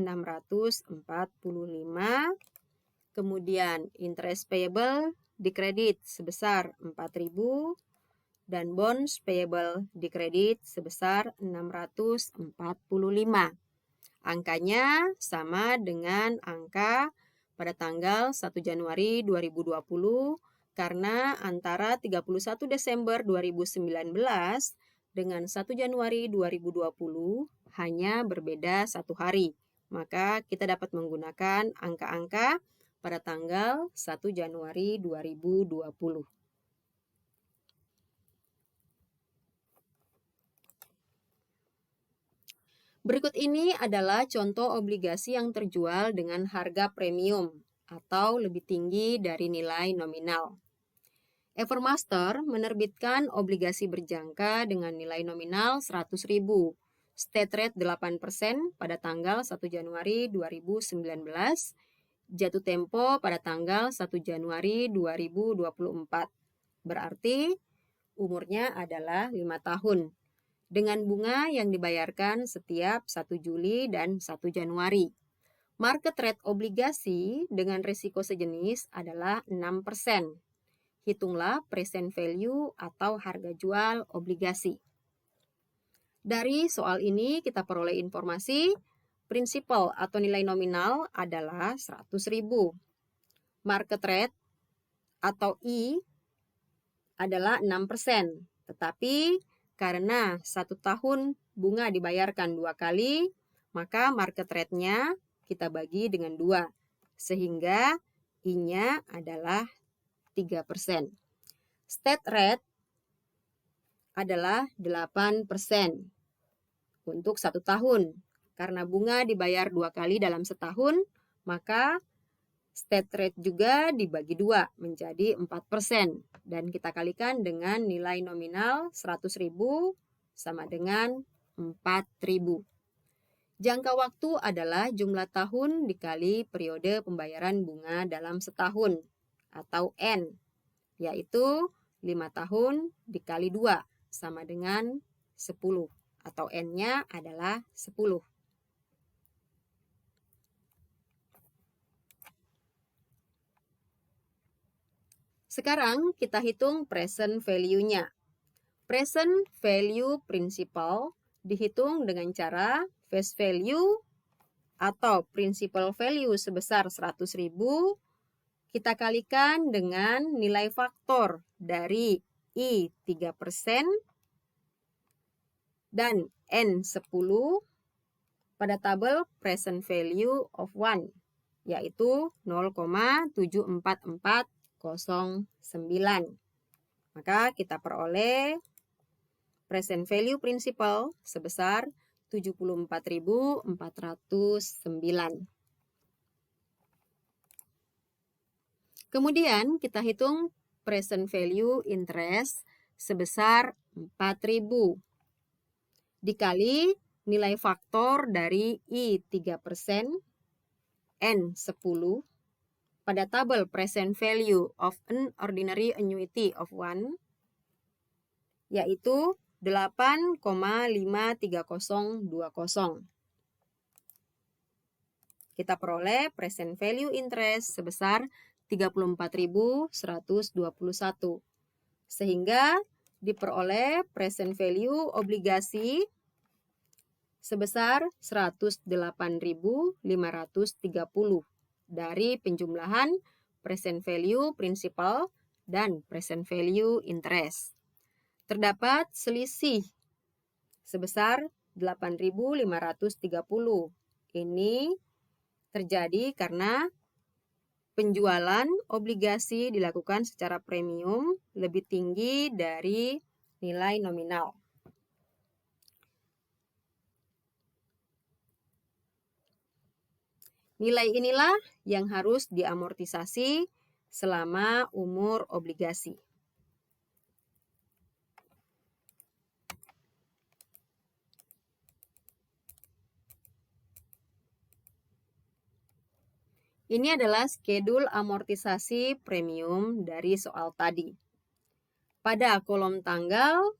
kemudian interest payable di kredit sebesar 4.000, dan bonds payable di kredit sebesar 645. Angkanya sama dengan angka pada tanggal 1 Januari 2020 karena antara 31 Desember 2019 dengan 1 Januari 2020 hanya berbeda 1 hari. Maka kita dapat menggunakan angka-angka pada tanggal 1 Januari 2020. Berikut ini adalah contoh obligasi yang terjual dengan harga premium atau lebih tinggi dari nilai nominal. Evermaster menerbitkan obligasi berjangka dengan nilai nominal 100.000, state rate 8% pada tanggal 1 Januari 2019 jatuh tempo pada tanggal 1 Januari 2024. Berarti umurnya adalah 5 tahun. Dengan bunga yang dibayarkan setiap 1 Juli dan 1 Januari. Market rate obligasi dengan risiko sejenis adalah 6%. Hitunglah present value atau harga jual obligasi. Dari soal ini kita peroleh informasi prinsipal atau nilai nominal adalah 100.000. Market rate atau I adalah 6%. Tetapi karena 1 tahun bunga dibayarkan 2 kali, maka market rate-nya kita bagi dengan 2. Sehingga I-nya adalah 3%. State rate adalah 8% untuk 1 tahun. Karena bunga dibayar 2 kali dalam setahun, maka state rate juga dibagi 2 menjadi 4%. Dan kita kalikan dengan nilai nominal 100.000 sama dengan 4.000. Jangka waktu adalah jumlah tahun dikali periode pembayaran bunga dalam setahun atau N, yaitu 5 tahun dikali 2 sama dengan 10 atau N-nya adalah 10. Sekarang kita hitung present value-nya. Present value principal dihitung dengan cara face value atau principal value sebesar 100.000 kita kalikan dengan nilai faktor dari I 3% dan N 10 pada tabel present value of 1, yaitu 0,74409. Maka kita peroleh present value principal sebesar 74.409. Kemudian kita hitung present value interest sebesar 4.000 dikali nilai faktor dari I 3%, N 10 pada tabel present value of an ordinary annuity of 1, yaitu 8,53020. Kita peroleh present value interest sebesar 34.121. Sehingga diperoleh present value obligasi sebesar 108.530 dari penjumlahan present value principal dan present value interest. Terdapat selisih sebesar 8.530. Ini terjadi karena penjualan obligasi dilakukan secara premium lebih tinggi dari nilai nominal. Nilai inilah yang harus diamortisasi selama umur obligasi. Ini adalah skedul amortisasi premium dari soal tadi. Pada kolom tanggal,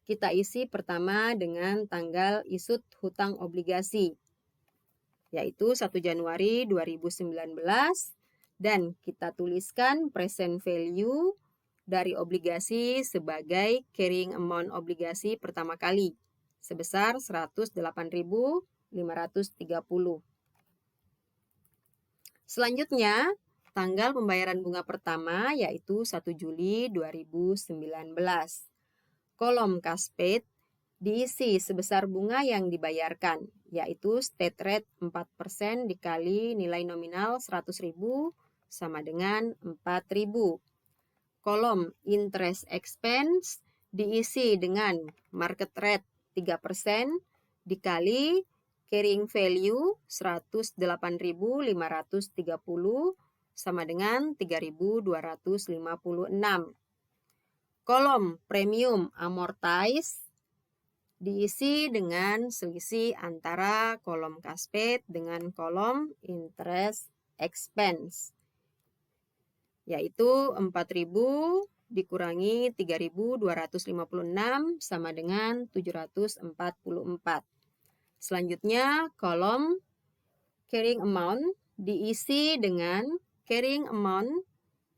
kita isi pertama dengan tanggal isut hutang obligasi, yaitu 1 Januari 2019, dan kita tuliskan present value dari obligasi sebagai carrying amount obligasi pertama kali, sebesar 108.530. Selanjutnya, tanggal pembayaran bunga pertama yaitu 1 Juli 2019. Kolom cash paid diisi sebesar bunga yang dibayarkan, yaitu state rate 4% dikali nilai nominal 100.000 sama dengan 4.000. Kolom interest expense diisi dengan market rate 3% dikali carrying value 108.530 sama dengan 3.256. Kolom premium amortize diisi dengan selisih antara kolom cash paid dengan kolom interest expense, yaitu 4.000 dikurangi 3.256 sama dengan 744. Selanjutnya, kolom carrying amount diisi dengan carrying amount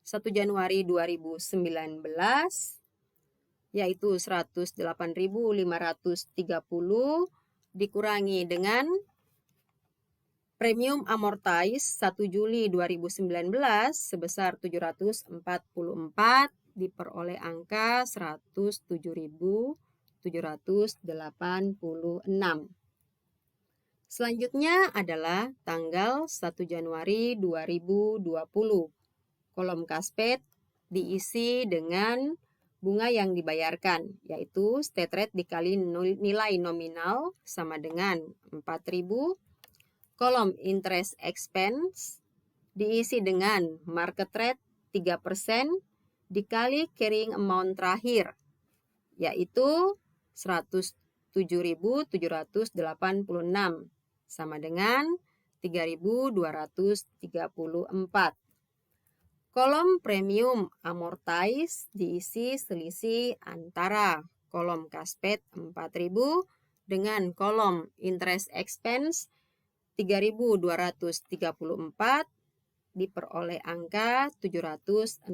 1 Januari 2019, yaitu 108.530 dikurangi dengan premium amortize 1 Juli 2019 sebesar 744 diperoleh angka 107.786. Selanjutnya adalah tanggal 1 Januari 2020. Kolom Casped diisi dengan bunga yang dibayarkan, yaitu state rate dikali nilai nominal sama dengan 4.000. Kolom interest expense diisi dengan market rate 3% dikali carrying amount terakhir, yaitu 107.786 sama dengan 3.234. Kolom premium amortize diisi selisih antara kolom Casped 4.000 dengan kolom interest expense 3.234 diperoleh angka 766.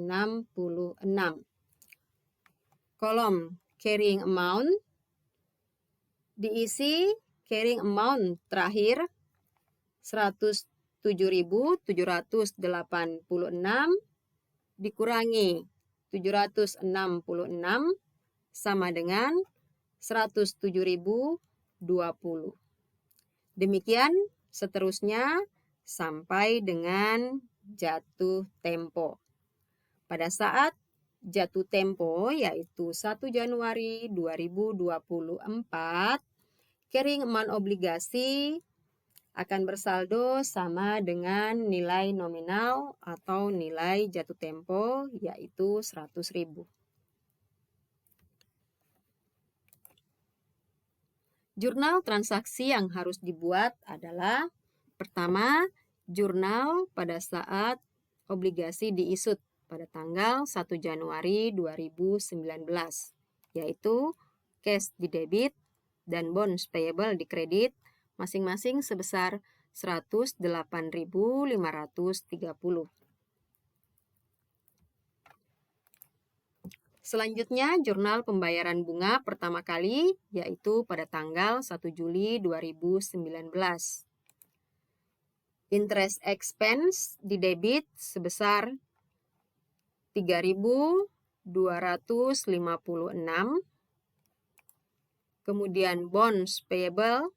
Kolom carrying amount diisi carrying amount terakhir 107.786 dikurangi 766 sama dengan 107.020. Demikian seterusnya sampai dengan jatuh tempo. Pada saat jatuh tempo yaitu 1 Januari 2024, carrying amount obligasi akan bersaldo sama dengan nilai nominal atau nilai jatuh tempo yaitu 100.000. Jurnal transaksi yang harus dibuat adalah pertama, jurnal pada saat obligasi diisut pada tanggal 1 Januari 2019, yaitu cash di debit dan bonds payable di kredit masing-masing sebesar 108.530. Selanjutnya, jurnal pembayaran bunga pertama kali, yaitu pada tanggal 1 Juli 2019. Interest expense di debit sebesar 3.256. Kemudian bonds payable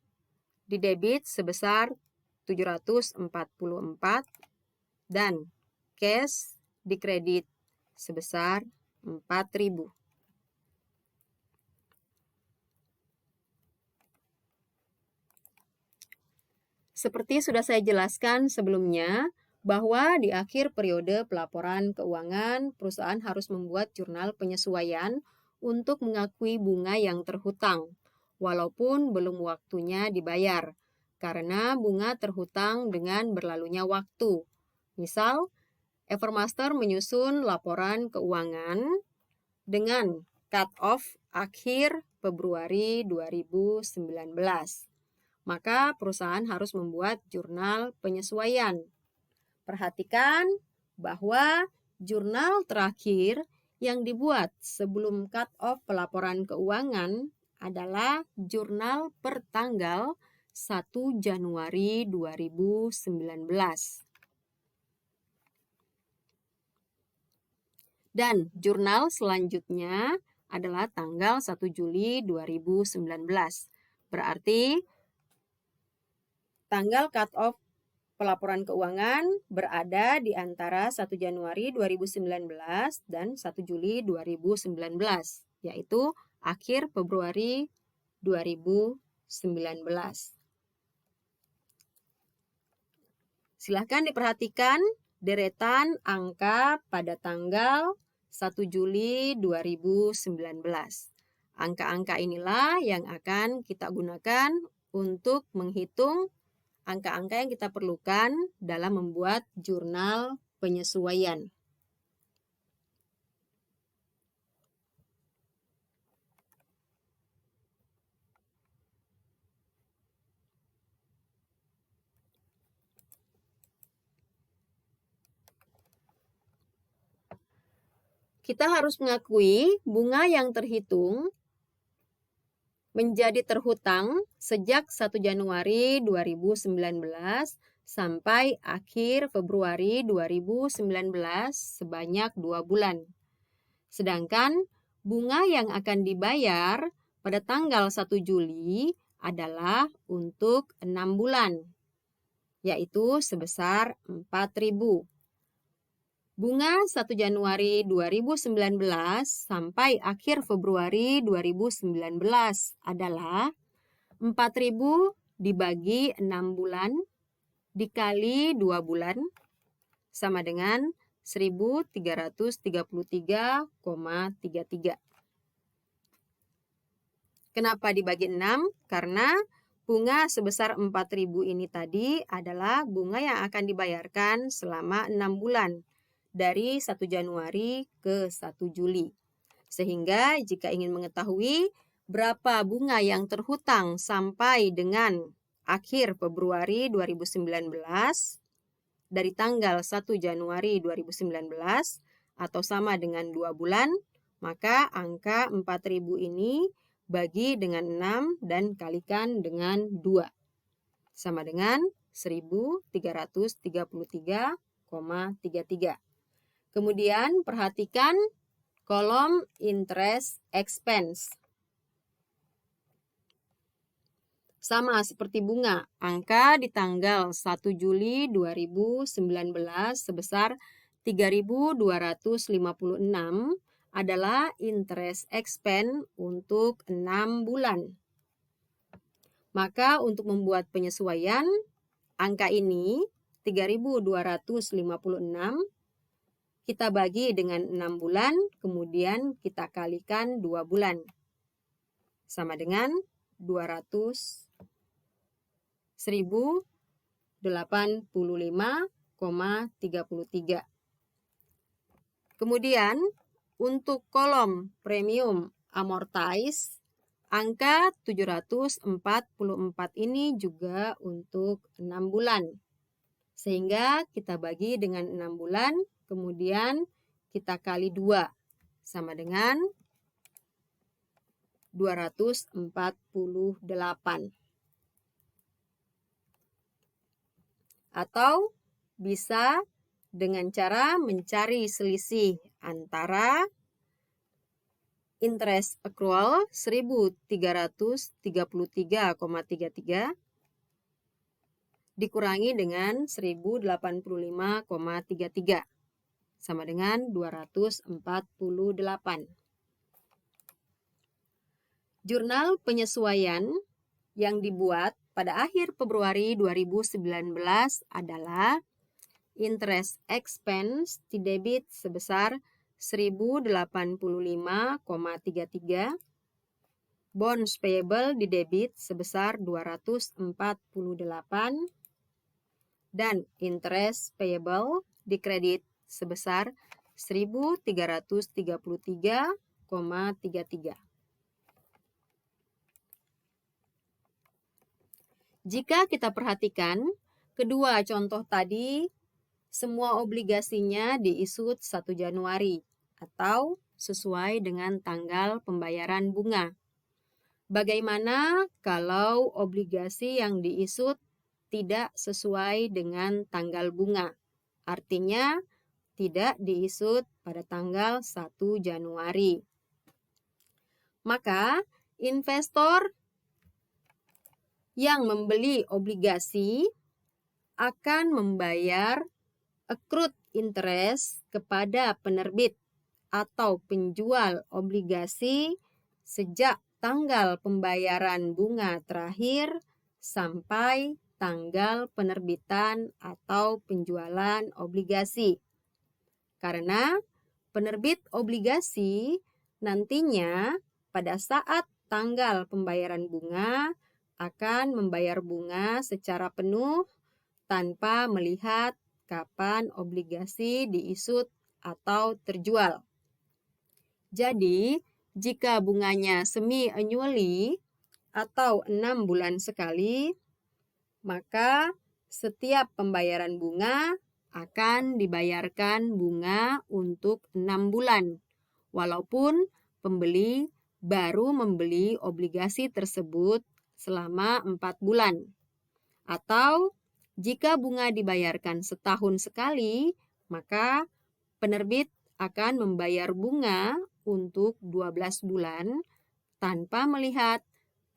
di debit sebesar 744 dan cash di kredit sebesar 4.000. Seperti sudah saya jelaskan sebelumnya, bahwa di akhir periode pelaporan keuangan, perusahaan harus membuat jurnal penyesuaian untuk mengakui bunga yang terhutang, walaupun belum waktunya dibayar, karena bunga terhutang dengan berlalunya waktu. Misal, Evermaster menyusun laporan keuangan dengan cut-off akhir Februari 2019. Maka perusahaan harus membuat jurnal penyesuaian. Perhatikan bahwa jurnal terakhir yang dibuat sebelum cut-off pelaporan keuangan adalah jurnal per tanggal 1 Januari 2019. Dan jurnal selanjutnya adalah tanggal 1 Juli 2019. Berarti tanggal cut-off pelaporan keuangan berada di antara 1 Januari 2019 dan 1 Juli 2019, yaitu akhir Februari 2019. Silahkan diperhatikan deretan angka pada tanggal 1 Juli 2019. Angka-angka inilah yang akan kita gunakan untuk menghitung angka-angka yang kita perlukan dalam membuat jurnal penyesuaian. Kita harus mengakui bunga yang terhitung menjadi terhutang sejak 1 Januari 2019 sampai akhir Februari 2019 sebanyak 2 bulan. Sedangkan bunga yang akan dibayar pada tanggal 1 Juli adalah untuk 6 bulan, yaitu sebesar 4.000. Bunga 1 Januari 2019 sampai akhir Februari 2019 adalah 4.000 dibagi 6 bulan dikali 2 bulan sama dengan 1.333,33. Kenapa dibagi 6? Karena bunga sebesar 4.000 ini tadi adalah bunga yang akan dibayarkan selama 6 bulan. Dari 1 Januari ke 1 Juli. Sehingga jika ingin mengetahui berapa bunga yang terhutang sampai dengan akhir Februari 2019 dari tanggal 1 Januari 2019 atau sama dengan 2 bulan, maka angka 4.000 ini bagi dengan 6 dan kalikan dengan 2. Sama dengan 1.333,33. Kemudian perhatikan kolom interest expense. Sama seperti bunga, angka di tanggal 1 Juli 2019 sebesar 3.256 adalah interest expense untuk 6 bulan. Maka untuk membuat penyesuaian, angka ini 3.256 kita bagi dengan 6 bulan, kemudian kita kalikan 2 bulan. Sama dengan 1.085,33. Kemudian untuk kolom premium amortize, angka 744 ini juga untuk 6 bulan. Sehingga kita bagi dengan 6 bulan, kemudian kita kali 2, sama dengan 248. Atau bisa dengan cara mencari selisih antara interest accrual 1.333,33 dikurangi dengan 1085,33 sama dengan 248. Jurnal penyesuaian yang dibuat pada akhir Februari 2019 adalah interest expense di debit sebesar 1085,33, bonds payable di debit sebesar 248, dan interest payable di kredit sebesar 1.333,33. Jika kita perhatikan, kedua contoh tadi semua obligasinya diisut 1 Januari atau sesuai dengan tanggal pembayaran bunga. Bagaimana kalau obligasi yang diisut tidak sesuai dengan tanggal bunga? Artinya tidak diisut pada tanggal 1 Januari. Maka investor yang membeli obligasi akan membayar accrued interest kepada penerbit atau penjual obligasi sejak tanggal pembayaran bunga terakhir sampai tanggal penerbitan atau penjualan obligasi. Karena penerbit obligasi nantinya pada saat tanggal pembayaran bunga akan membayar bunga secara penuh tanpa melihat kapan obligasi diisut atau terjual. Jadi, jika bunganya semi-annually atau 6 bulan sekali, maka setiap pembayaran bunga akan dibayarkan bunga untuk 6 bulan, walaupun pembeli baru membeli obligasi tersebut selama 4 bulan. Atau jika bunga dibayarkan setahun sekali, maka penerbit akan membayar bunga untuk 12 bulan tanpa melihat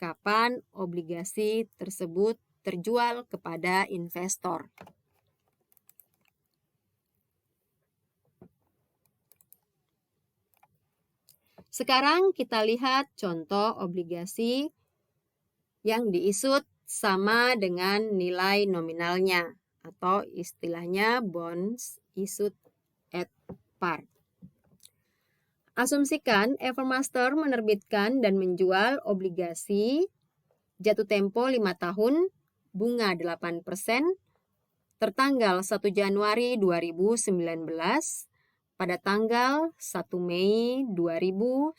kapan obligasi tersebut terjual kepada investor. Sekarang kita lihat contoh obligasi yang diisut sama dengan nilai nominalnya atau istilahnya bonds issued at par. Asumsikan Evermaster menerbitkan dan menjual obligasi jatuh tempo 5 tahun, bunga 8%, tertanggal 1 Januari 2019 pada tanggal 1 Mei 2019.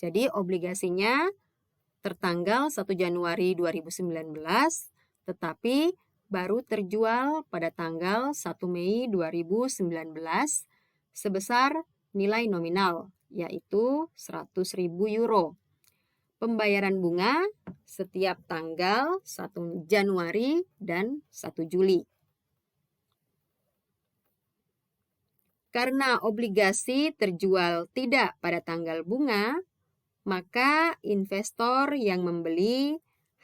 Jadi obligasinya tertanggal 1 Januari 2019, tetapi baru terjual pada tanggal 1 Mei 2019 sebesar nilai nominal, yaitu 100.000 euro. Pembayaran bunga setiap tanggal 1 Januari dan 1 Juli. Karena obligasi terjual tidak pada tanggal bunga, maka investor yang membeli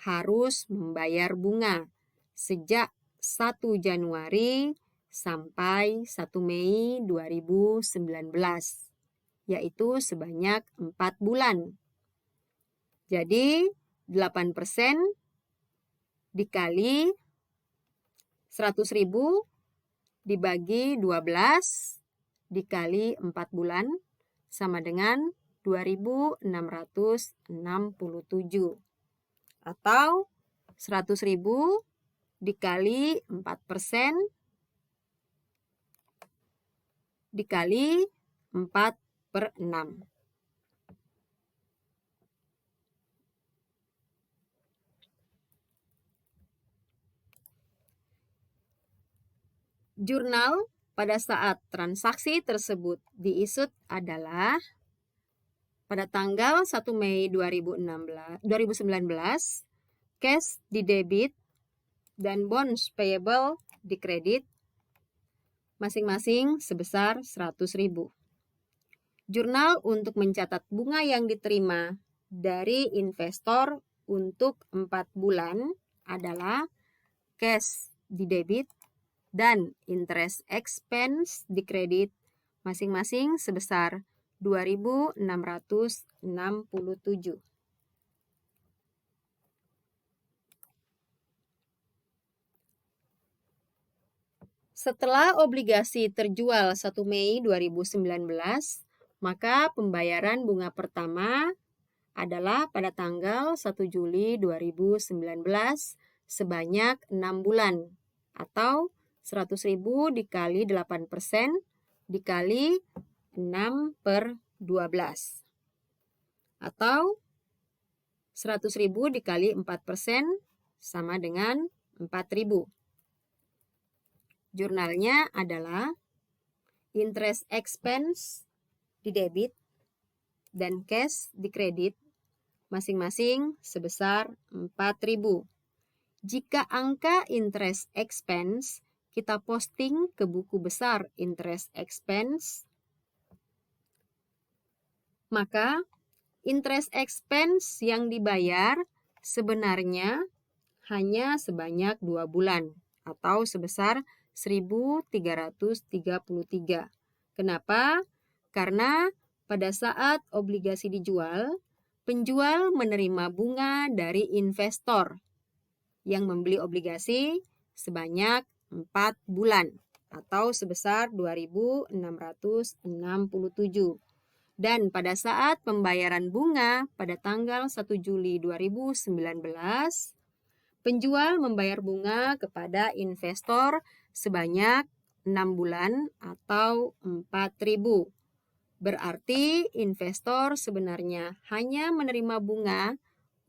harus membayar bunga sejak 1 Januari sampai 1 Mei 2019, yaitu sebanyak 4 bulan. Jadi 8% dikali 100.000 dibagi 12 dikali 4 bulan sama dengan 2.667 atau 100.000 dikali 4% dikali 4/6. Jurnal pada saat transaksi tersebut diisut adalah pada tanggal 1 Mei 2019, cash di debit dan bonds payable di kredit masing-masing sebesar 100.000. Jurnal untuk mencatat bunga yang diterima dari investor untuk 4 bulan adalah cash di debit dan interest expense di kredit masing-masing sebesar 2.667. Setelah obligasi terjual 1 Mei 2019, maka pembayaran bunga pertama adalah pada tanggal 1 Juli 2019 sebanyak 6 bulan atau 100.000 dikali 8% dikali 6/12 atau 100.000 dikali 4% sama dengan 4.000. Jurnalnya adalah interest expense di debit dan cash di kredit masing-masing sebesar 4.000. Jika angka interest expense kita posting ke buku besar interest expense, maka interest expense yang dibayar sebenarnya hanya sebanyak 2 bulan atau sebesar 1.333. Kenapa? Karena pada saat obligasi dijual, penjual menerima bunga dari investor yang membeli obligasi sebanyak 4 bulan atau sebesar 2.667. Dan pada saat pembayaran bunga pada tanggal 1 Juli 2019, penjual membayar bunga kepada investor sebanyak 6 bulan atau 4.000. Berarti investor sebenarnya hanya menerima bunga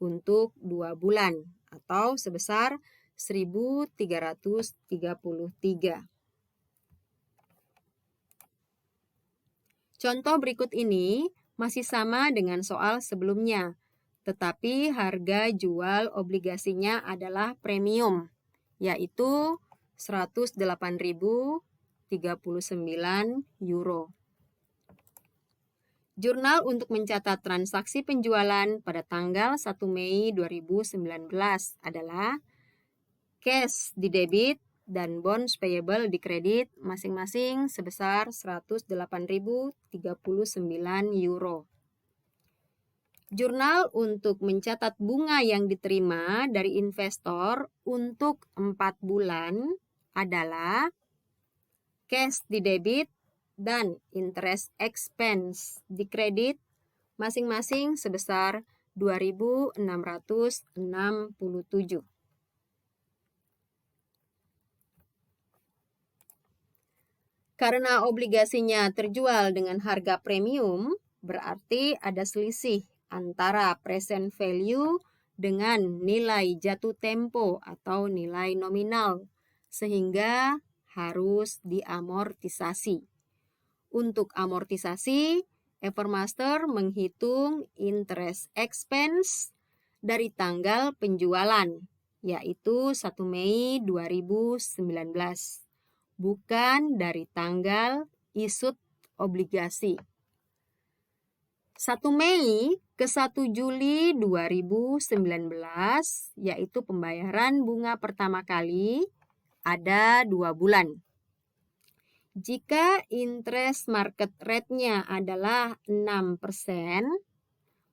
untuk 2 bulan atau sebesar 1.333. Contoh berikut ini masih sama dengan soal sebelumnya, tetapi harga jual obligasinya adalah premium, yaitu 108.039 euro. Jurnal untuk mencatat transaksi penjualan pada tanggal 1 Mei 2019 adalah cash di debit dan bonds payable di kredit masing-masing sebesar 108.039 euro. Jurnal untuk mencatat bunga yang diterima dari investor untuk 4 bulan adalah cash di debit dan interest expense di kredit masing-masing sebesar 2.667. Karena obligasinya terjual dengan harga premium, berarti ada selisih antara present value dengan nilai jatuh tempo atau nilai nominal, sehingga harus diamortisasi. Untuk amortisasi, Evermaster menghitung interest expense dari tanggal penjualan, yaitu 1 Mei 2019. Bukan dari tanggal isut obligasi. 1 Mei ke 1 Juli 2019, yaitu pembayaran bunga pertama kali, ada 2 bulan. Jika interest market rate-nya adalah 6%,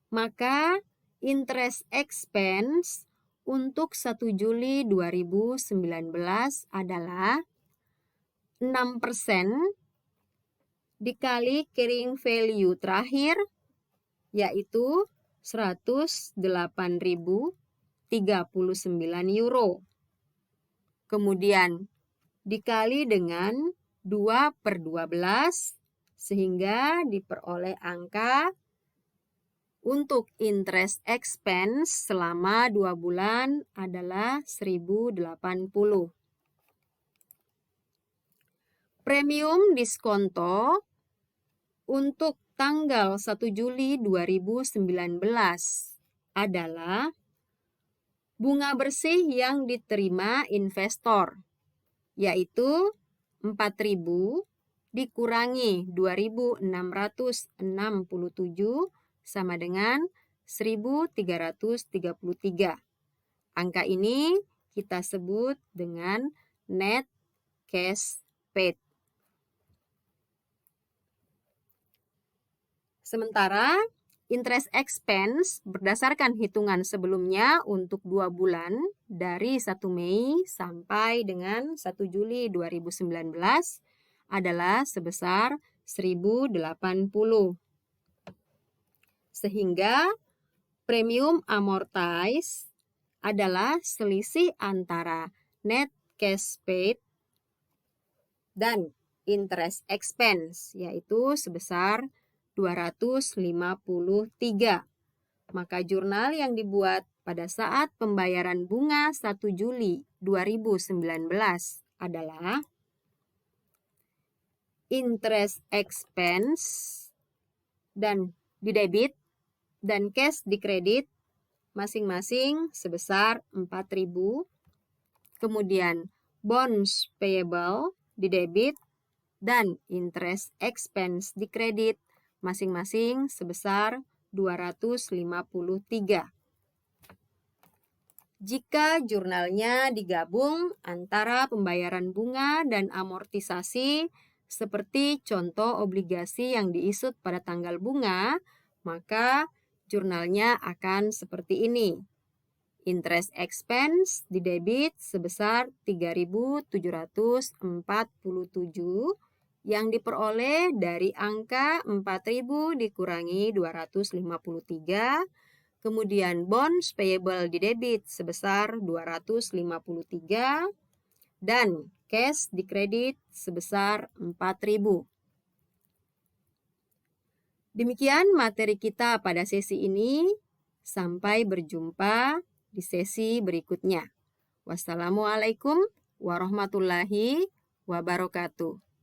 maka interest expense untuk 1 Juli 2019 adalah 6% dikali carrying value terakhir, yaitu 108.039 euro. Kemudian dikali dengan 2/12 sehingga diperoleh angka untuk interest expense selama 2 bulan adalah 1.080. Premium diskonto untuk tanggal 1 Juli 2019 adalah bunga bersih yang diterima investor, yaitu 4.000 dikurangi 2.667 sama dengan 1.333. Angka ini kita sebut dengan net cash paid. Sementara interest expense berdasarkan hitungan sebelumnya untuk 2 bulan dari 1 Mei sampai dengan 1 Juli 2019 adalah sebesar 1.080. Sehingga premium amortize adalah selisih antara net cash paid dan interest expense, yaitu sebesar 253. Maka jurnal yang dibuat pada saat pembayaran bunga 1 Juli 2019 adalah interest expense dan di debit dan cash di kredit masing-masing sebesar 4.000. Kemudian bonds payable di debit dan interest expense di kredit masing-masing sebesar 253. Jika jurnalnya digabung antara pembayaran bunga dan amortisasi seperti contoh obligasi yang diisut pada tanggal bunga, maka jurnalnya akan seperti ini. Interest expense di debit sebesar 3.747 yang diperoleh dari angka 4.000 dikurangi 253, kemudian bonds payable di debit sebesar 253, dan cash di kredit sebesar 4.000. Demikian materi kita pada sesi ini. Sampai berjumpa di sesi berikutnya. Wassalamualaikum warahmatullahi wabarakatuh.